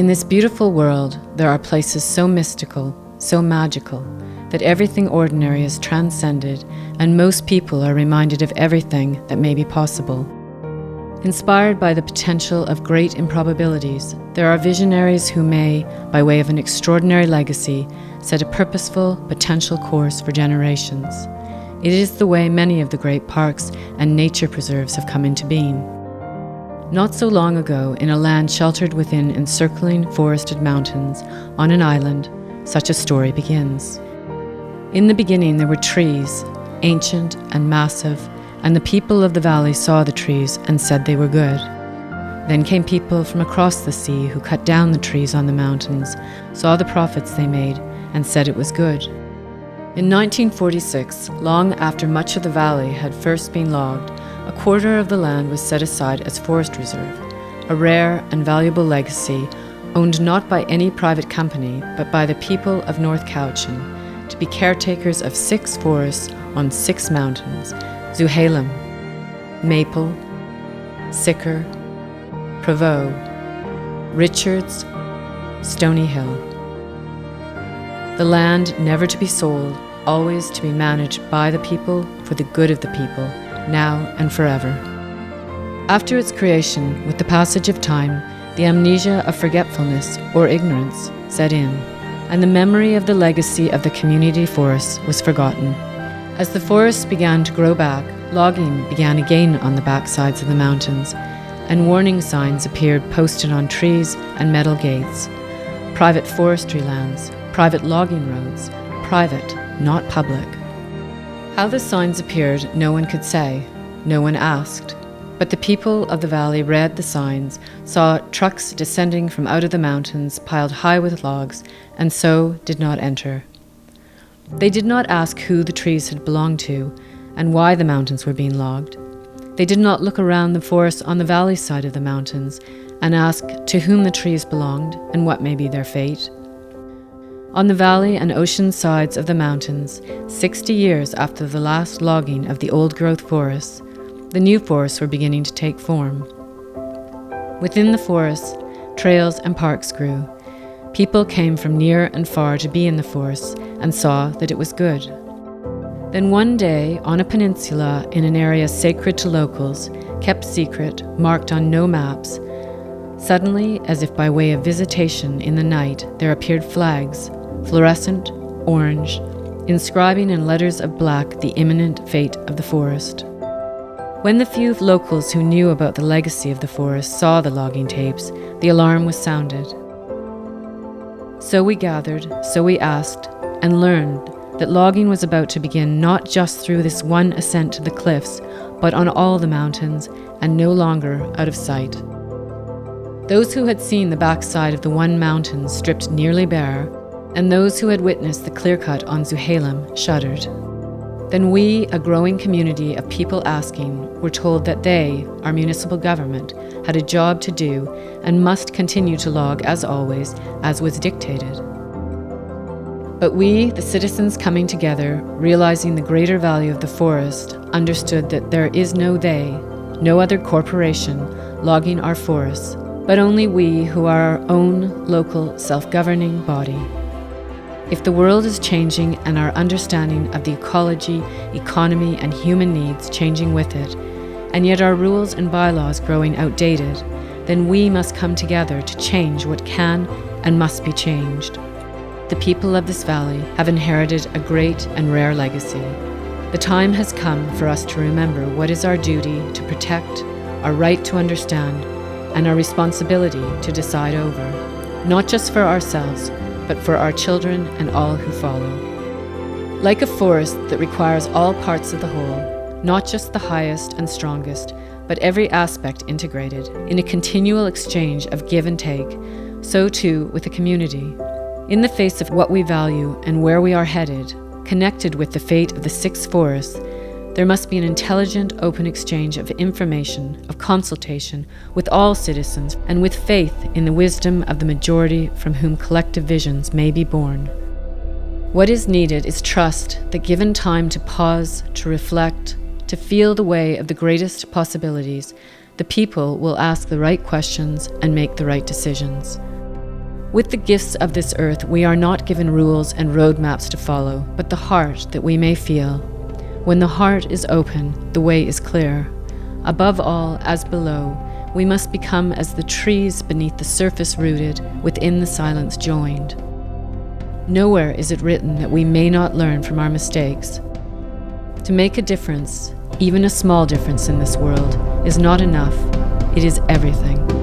In this beautiful world, there are places so mystical, so magical, that everything ordinary is transcended and most people are reminded of everything that may be possible. Inspired by the potential of great improbabilities, there are visionaries who may, by way of an extraordinary legacy, set a purposeful, potential course for generations. It is the way many of the great parks and nature preserves have come into being. Not so long ago, in a land sheltered within encircling forested mountains on an island, such a story begins. In the beginning there were trees, ancient and massive, and the people of the valley saw the trees and said they were good. Then came people from across the sea who cut down the trees on the mountains, saw the profits they made, and said it was good. In 1946, long after much of the valley had first been logged, a quarter of the land was set aside as forest reserve, a rare and valuable legacy owned not by any private company but by the people of North Cowichan, to be caretakers of 6 forests on 6 mountains: Zuhalem, Maple, Sycamore, Prevost, Richards, Stony Hill. The land never to be sold, always to be managed by the people for the good of the people, now and forever. After its creation, with the passage of time, the amnesia of forgetfulness or ignorance set in, and the memory of the legacy of the community forests was forgotten. As the forests began to grow back, logging began again on the backsides of the mountains, and warning signs appeared posted on trees and metal gates. Private forestry lands, private logging roads, private, not public. How the signs appeared, no one could say, no one asked. But the people of the valley read the signs, saw trucks descending from out of the mountains piled high with logs, and so did not enter. They did not ask who the trees had belonged to, and why the mountains were being logged. They did not look around the forest on the valley side of the mountains and ask to whom the trees belonged and what may be their fate. On the valley and ocean sides of the mountains, 60 years after the last logging of the old-growth forests, the new forests were beginning to take form. Within the forests, trails and parks grew. People came from near and far to be in the forests and saw that it was good. Then one day, on a peninsula in an area sacred to locals, kept secret, marked on no maps, suddenly, as if by way of visitation in the night, there appeared flags, fluorescent, orange, inscribing in letters of black the imminent fate of the forest. When the few locals who knew about the legacy of the forest saw the logging tapes, the alarm was sounded. So we gathered, so we asked, and learned that logging was about to begin not just through this one ascent to the cliffs, but on all the mountains, and no longer out of sight. Those who had seen the backside of the one mountain stripped nearly bare, and those who had witnessed the clear-cut on Zuhalem shuddered. Then we, a growing community of people asking, were told that they, our municipal government, had a job to do and must continue to log as always, as was dictated. But we, the citizens coming together, realizing the greater value of the forest, understood that there is no they, no other corporation, logging our forests, but only we who are our own local self-governing body. If the world is changing and our understanding of the ecology, economy, and human needs changing with it, and yet our rules and bylaws growing outdated, then we must come together to change what can and must be changed. The people of this valley have inherited a great and rare legacy. The time has come for us to remember what is our duty to protect, our right to understand, and our responsibility to decide over, not just for ourselves, but for our children and all who follow. Like a forest that requires all parts of the whole, not just the highest and strongest, but every aspect integrated in a continual exchange of give and take, so too with the community. In the face of what we value and where we are headed, connected with the fate of the 6 forests, there must be an intelligent, open exchange of information, of consultation with all citizens, and with faith in the wisdom of the majority from whom collective visions may be born. What is needed is trust that given time to pause, to reflect, to feel the way of the greatest possibilities, the people will ask the right questions and make the right decisions. With the gifts of this earth, we are not given rules and roadmaps to follow, but the heart that we may feel. When the heart is open, the way is clear. Above all, as below, we must become as the trees beneath the surface rooted, within the silence joined. Nowhere is it written that we may not learn from our mistakes. To make a difference, even a small difference in this world, is not enough. It is everything.